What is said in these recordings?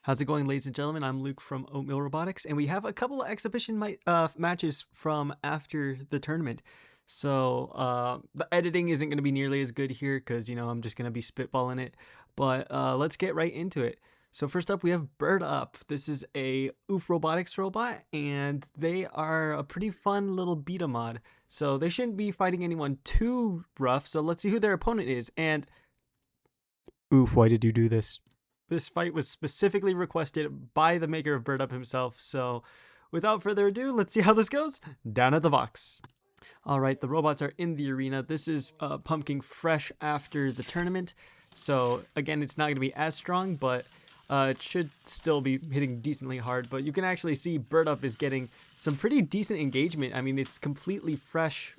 How's it going, ladies and gentlemen? I'm Luke from Oatmeal Robotics, and we have a couple of exhibition matches from after the tournament. So the editing isn't going to be nearly as good here because, I'm just going to be spitballing it. But let's get right into it. So first up, we have Bird Up. This is a Oof Robotics robot, and they are a pretty fun little beta mod. So they shouldn't be fighting anyone too rough. So let's see who their opponent is. And Oof, why did you do this? This fight was specifically requested by the maker of Bird Up himself, so without further ado, let's see how this goes down at the box. Alright, the robots are in the arena. This is Pumpkin fresh after the tournament, so again, it's not going to be as strong, but it should still be hitting decently hard. But you can actually see Bird Up is getting some pretty decent engagement. I mean, it's completely fresh,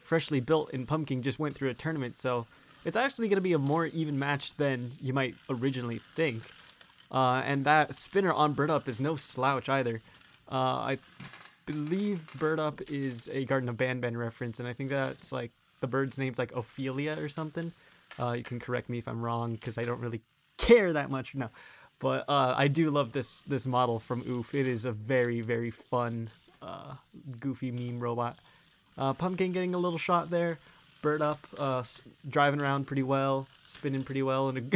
freshly built, and Pumpkin just went through a tournament, so it's actually going to be a more even match than you might originally think. And that spinner on Bird Up is no slouch either. I believe Bird Up is a Garden of Banban reference, and I think that's like the bird's name's like Ophelia or something. You can correct me if I'm wrong because I don't really care that much. No, but I do love this model from Oof. It is a very, very fun, goofy meme robot. Pumpkin getting a little shot there. Bird Up driving around pretty well, spinning pretty well, and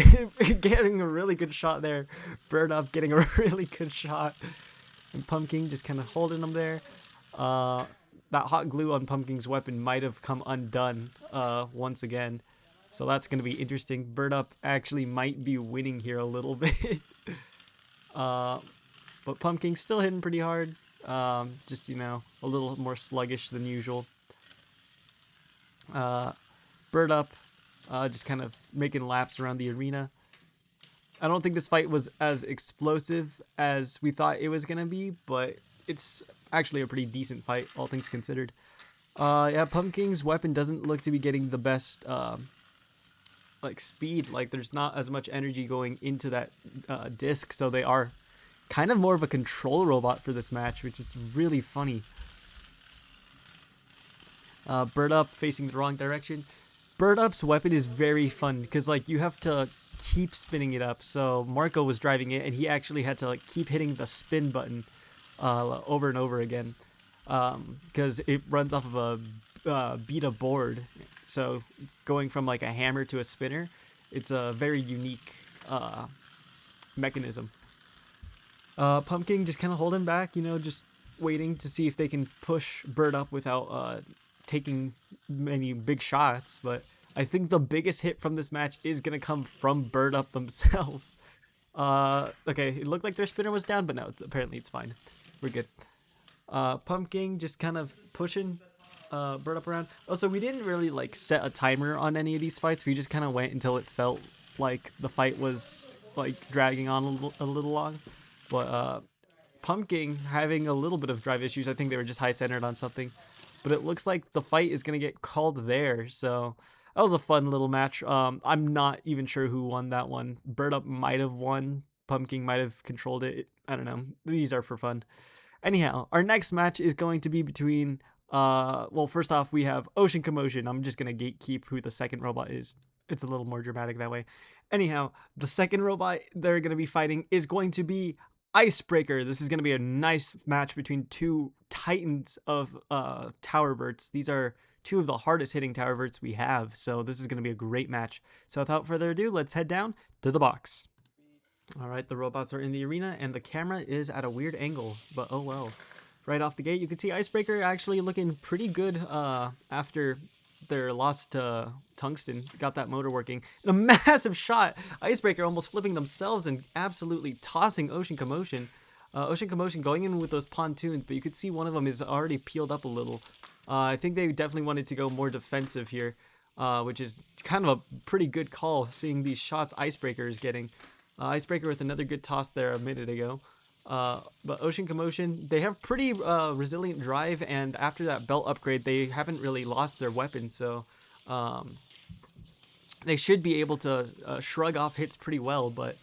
getting a really good shot there. Bird Up getting a really good shot. And Pumpkin just kind of holding them there. That hot glue on Pumpkin's weapon might have come undone once again. So that's going to be interesting. Bird Up actually might be winning here a little bit. But Pumpkin's still hitting pretty hard. Just, a little more sluggish than usual. Bird Up just kind of making laps around the arena. I don't think this fight was as explosive as we thought it was going to be, but it's actually a pretty decent fight, all things considered. Yeah, Pumpkin's weapon doesn't look to be getting the best speed. Like, there's not as much energy going into that disc, so they are kind of more of a control robot for this match, which is really funny. Bird Up facing the wrong direction. Bird Up's weapon is very fun because you have to keep spinning it up. So Marco was driving it and he actually had to keep hitting the spin button over and over again because it runs off of a beta board. So going from a hammer to a spinner, it's a very unique mechanism. Pumpkin just kind of holding back, just waiting to see if they can push Bird Up without taking many big shots. But I think the biggest hit from this match is going to come from Bird Up themselves. Okay, it looked like their spinner was down, but no, apparently it's fine. We're good. Pumpkin just kind of pushing Bird Up around. Also, we didn't really set a timer on any of these fights. We just kind of went until it felt like the fight was dragging on a little long. But Pumpkin having a little bit of drive issues. I think they were just high centered on something. But it looks like the fight is going to get called there. So that was a fun little match. I'm not even sure who won that one. Bird Up might have won. Pumpkin might have controlled it. I don't know. These are for fun. Anyhow, our next match is going to be between... well, first off, we have Ocean Commotion. I'm just going to gatekeep who the second robot is. It's a little more dramatic that way. Anyhow, the second robot they're going to be fighting is going to be Icebreaker. This is going to be a nice match between two titans of tower verts. These are two of the hardest hitting tower verts we have, so this is going to be a great match. So without further ado, let's head down to the box. All right, the robots are in the arena, and the camera is at a weird angle, but oh well. Right off the gate, you can see Icebreaker actually looking pretty good after their loss to Tungsten. Got that motor working. And a massive shot. Icebreaker almost flipping themselves and absolutely tossing Ocean Commotion. Ocean Commotion going in with those pontoons, but you could see one of them is already peeled up a little. I think they definitely wanted to go more defensive here, which is kind of a pretty good call, seeing these shots Icebreaker is getting. Icebreaker with another good toss there a minute ago. But Ocean Commotion, they have pretty resilient drive, and after that belt upgrade, they haven't really lost their weapon, so they should be able to shrug off hits pretty well, but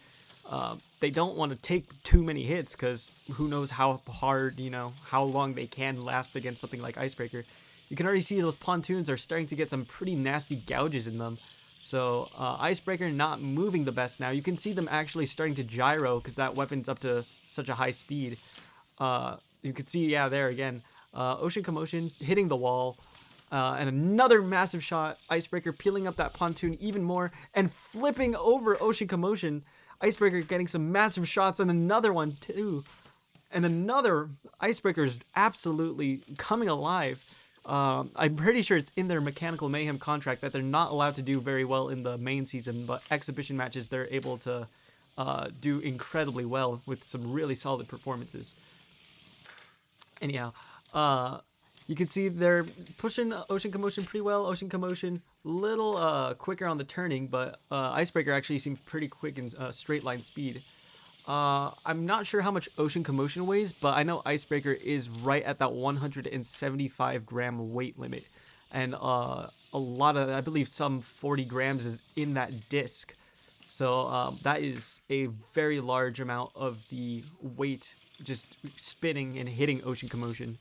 they don't want to take too many hits because who knows how hard, how long they can last against something like Icebreaker. You can already see those pontoons are starting to get some pretty nasty gouges in them. So Icebreaker not moving the best now. You can see them actually starting to gyro because that weapon's up to such a high speed. You can see, yeah, there again. Ocean Commotion hitting the wall. And another massive shot. Icebreaker peeling up that pontoon even more and flipping over Ocean Commotion. Icebreaker getting some massive shots and another one too. And another Icebreaker's absolutely coming alive. I'm pretty sure it's in their Mechanical Mayhem contract that they're not allowed to do very well in the main season, but exhibition matches they're able to do incredibly well with some really solid performances. Anyhow, you can see they're pushing Ocean Commotion pretty well. Ocean Commotion little quicker on the turning, but Icebreaker actually seems pretty quick in straight line speed. I'm not sure how much Ocean Commotion weighs, but I know Icebreaker is right at that 175 gram weight limit. And a lot of, I believe some 40 grams is in that disc. So that is a very large amount of the weight just spinning and hitting Ocean Commotion.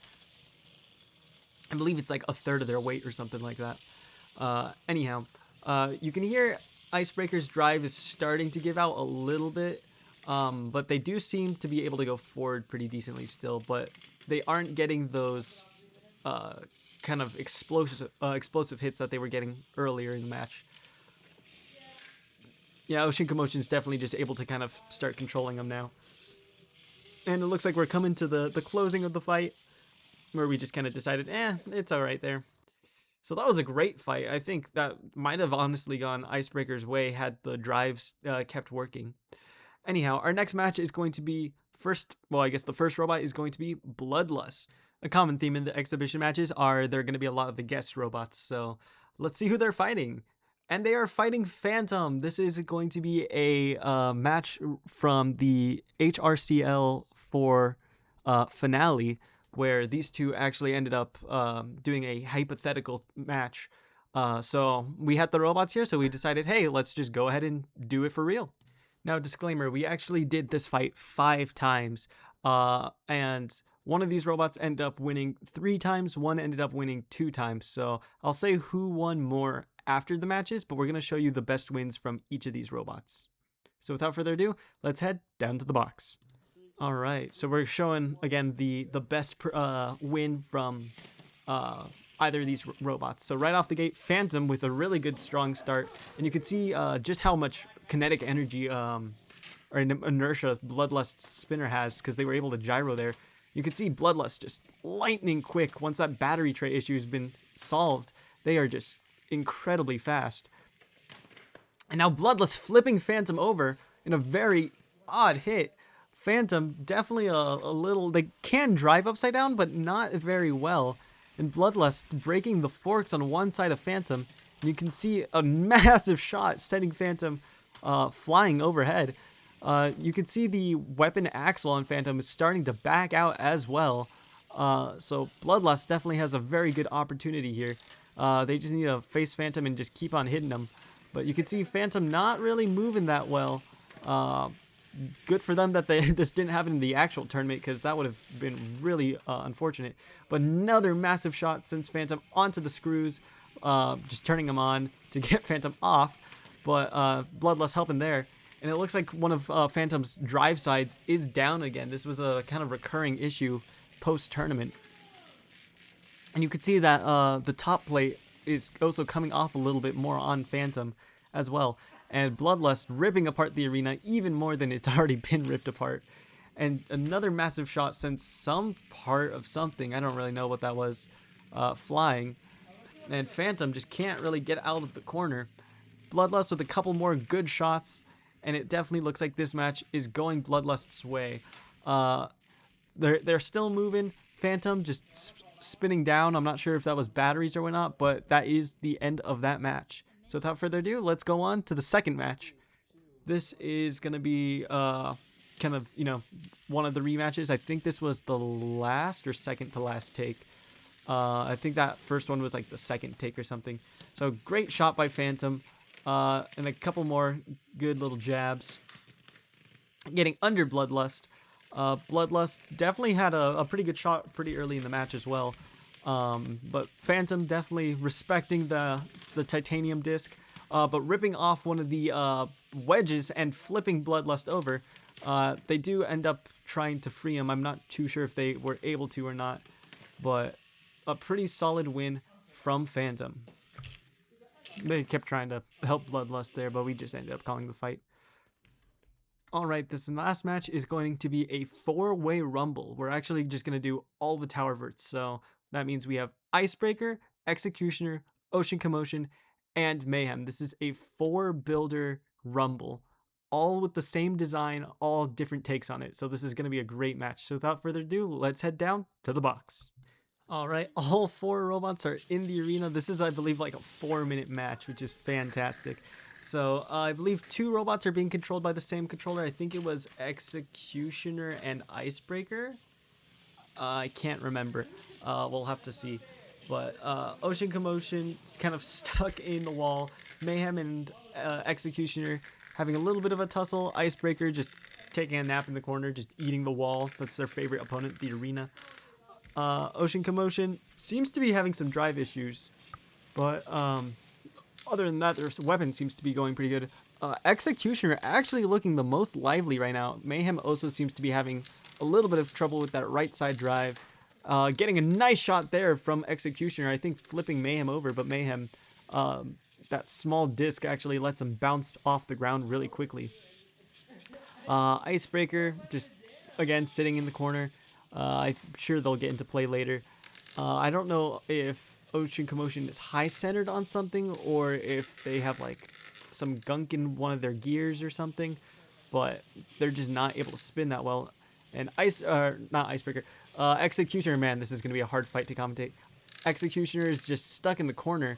I believe it's like a third of their weight or something like that. Anyhow, you can hear Icebreaker's drive is starting to give out a little bit. But they do seem to be able to go forward pretty decently still, but they aren't getting those kind of explosive hits that they were getting earlier in the match. Yeah, Ocean Commotion is definitely just able to kind of start controlling them now. And it looks like we're coming to the closing of the fight, where we just kind of decided, it's all right there. So that was a great fight. I think that might have honestly gone Icebreaker's way had the drives kept working. Anyhow, our next match is going to be the first robot is going to be Bloodlust. A common theme in the exhibition matches are there are going to be a lot of the guest robots. So let's see who they're fighting. And they are fighting Phantom. This is going to be a match from the HRCL 4 finale, where these two actually ended up doing a hypothetical match. So we had the robots here, so we decided, hey, let's just go ahead and do it for real. Now, disclaimer, we actually did this fight 5 times, and one of these robots ended up winning 3 times, one ended up winning 2 times. So I'll say who won more after the matches, but we're going to show you the best wins from each of these robots. So without further ado, let's head down to the box. All right, so we're showing, again, the best win from either of these robots. So right off the gate, Phantom with a really good strong start, and you can see just how much kinetic energy or inertia Bloodlust spinner has, because they were able to gyro there. You can see Bloodlust just lightning quick. Once that battery tray issue has been solved, they are just incredibly fast. And now Bloodlust flipping Phantom over in a very odd hit. Phantom definitely a little, they can drive upside down, but not very well. And Bloodlust breaking the forks on one side of Phantom. And you can see a massive shot sending Phantom flying overhead. You can see the weapon axle on Phantom is starting to back out as well. So Bloodlust definitely has a very good opportunity here. They just need to face Phantom and just keep on hitting them. But you can see Phantom not really moving that well. Good for them that this didn't happen in the actual tournament, because that would have been really unfortunate. But another massive shot sends Phantom onto the screws, just turning them on to get Phantom off. But Bloodlust helping there. And it looks like one of Phantom's drive sides is down again. This was a kind of recurring issue post-tournament. And you can see that the top plate is also coming off a little bit more on Phantom as well. And Bloodlust ripping apart the arena even more than it's already been ripped apart. And another massive shot sends some part of something, I don't really know what that was, flying. And Phantom just can't really get out of the corner. Bloodlust with a couple more good shots, and it definitely looks like this match is going Bloodlust's way. They're still moving. Phantom just spinning down. I'm not sure if that was batteries or whatnot, but that is the end of that match. So without further ado, let's go on to the second match. This is going to be kind of, one of the rematches. I think this was the last or second to last take. I think that first one was like the second take or something. So great shot by Phantom. And a couple more good little jabs. Getting under Bloodlust. Bloodlust definitely had a pretty good shot pretty early in the match as well. But Phantom definitely respecting the titanium disc. but ripping off one of the wedges and flipping Bloodlust over. They do end up trying to free him. I'm not too sure if they were able to or not, but a pretty solid win from Phantom. They kept trying to help Bloodlust there, but we just ended up calling the fight. All right, this last match is going to be a four-way rumble. We're actually just going to do all the tower verts. So that means we have Icebreaker, Executioner, Ocean Commotion, and Mayhem. This is a four-builder rumble, all with the same design, all different takes on it. So this is going to be a great match. So without further ado, let's head down to the box. All right, all four robots are in the arena. This is, I believe, like a 4-minute match, which is fantastic. So I believe two robots are being controlled by the same controller. I think it was Executioner and Icebreaker. I can't remember. We'll have to see. But Ocean Commotion is kind of stuck in the wall. Mayhem and Executioner having a little bit of a tussle. Icebreaker just taking a nap in the corner, just eating the wall. That's their favorite opponent, the arena. Ocean Commotion seems to be having some drive issues, but other than that, their weapon seems to be going pretty good. Executioner actually looking the most lively right now. Mayhem also seems to be having a little bit of trouble with that right side drive. Getting a nice shot there from Executioner, I think flipping Mayhem over, but Mayhem, that small disc actually lets him bounce off the ground really quickly. Icebreaker just, again, sitting in the corner. I'm sure they'll get into play later. I don't know if Ocean Commotion is high centered on something or if they have like some gunk in one of their gears or something, but they're just not able to spin that well. And not Icebreaker, Executioner, man, this is gonna be a hard fight to commentate. Executioner is just stuck in the corner.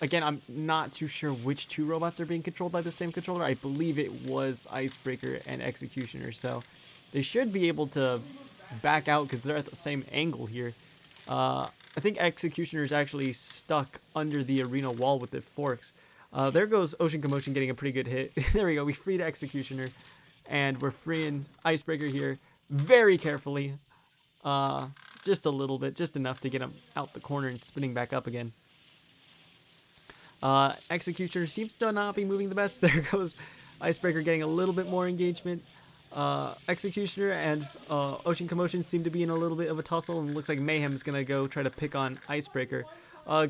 Again, I'm not too sure which two robots are being controlled by the same controller. I believe it was Icebreaker and Executioner, so they should be able to back out because they're at the same angle here. I think Executioner is actually stuck under the arena wall with the forks. There goes Ocean Commotion getting a pretty good hit. There we go. We freed Executioner, and we're freeing Icebreaker here very carefully. Just a little bit, just enough to get him out the corner and spinning back up again. Executioner seems to not be moving the best. There goes Icebreaker getting a little bit more engagement. Executioner and Ocean Commotion seem to be in a little bit of a tussle, and looks like Mayhem's gonna go try to pick on Icebreaker.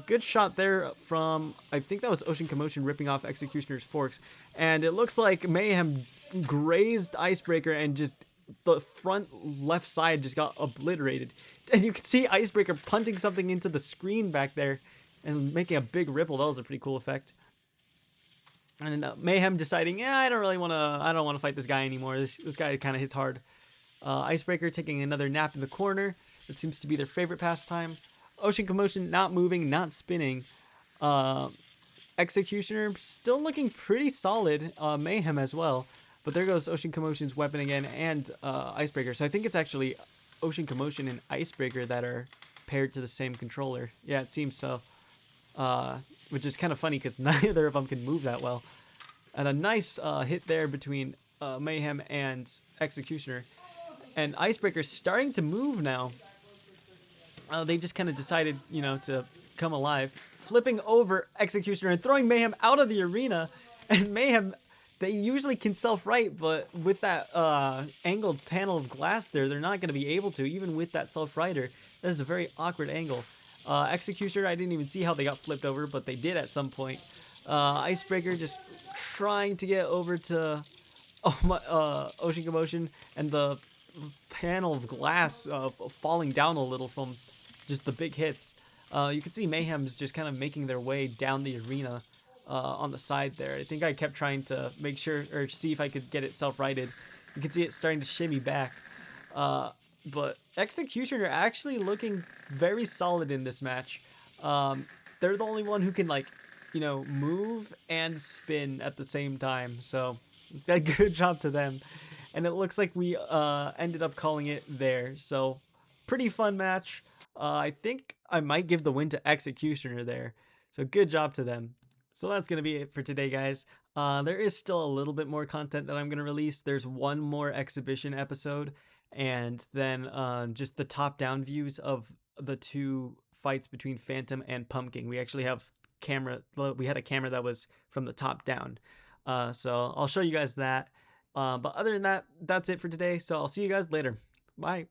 Good shot there from, I think that was Ocean Commotion ripping off Executioner's forks, and it looks like Mayhem grazed Icebreaker and just the front left side just got obliterated. And you can see Icebreaker punting something into the screen back there and making a big ripple. That was a pretty cool effect. And Mayhem deciding, yeah, I don't want to fight this guy anymore. This guy kind of hits hard. Icebreaker taking another nap in the corner. That seems to be their favorite pastime. Ocean Commotion not moving, not spinning. Executioner still looking pretty solid. Mayhem as well. But there goes Ocean Commotion's weapon again and Icebreaker. So I think it's actually Ocean Commotion and Icebreaker that are paired to the same controller. Yeah, it seems so. Which is kind of funny because neither of them can move that well. And a nice hit there between Mayhem and Executioner. And Icebreaker's starting to move now. They just kind of decided, to come alive. Flipping over Executioner and throwing Mayhem out of the arena. And Mayhem, they usually can self-right, but with that angled panel of glass there, they're not going to be able to, even with that self-righter. That is a very awkward angle. Executioner, I didn't even see how they got flipped over, but they did at some point. Icebreaker just trying to get over to Ocean Commotion, and the panel of glass falling down a little from just the big hits. You can see Mayhem's just kind of making their way down the arena on the side there. I think I kept trying to make sure or see if I could get it self-righted. You can see it starting to shimmy back. But Executioner actually looking very solid in this match. They're the only one who can move and spin at the same time. So a good job to them. And it looks like we ended up calling it there. So pretty fun match. I think I might give the win to Executioner there. So good job to them. So that's going to be it for today, guys. There is still a little bit more content that I'm going to release. There's one more exhibition episode, and then just the top-down views of the two fights between Phantom and Pumpkin. We actually have camera. We had a camera that was from the top down. So I'll show you guys that. But other than that, that's it for today. So I'll see you guys later. Bye.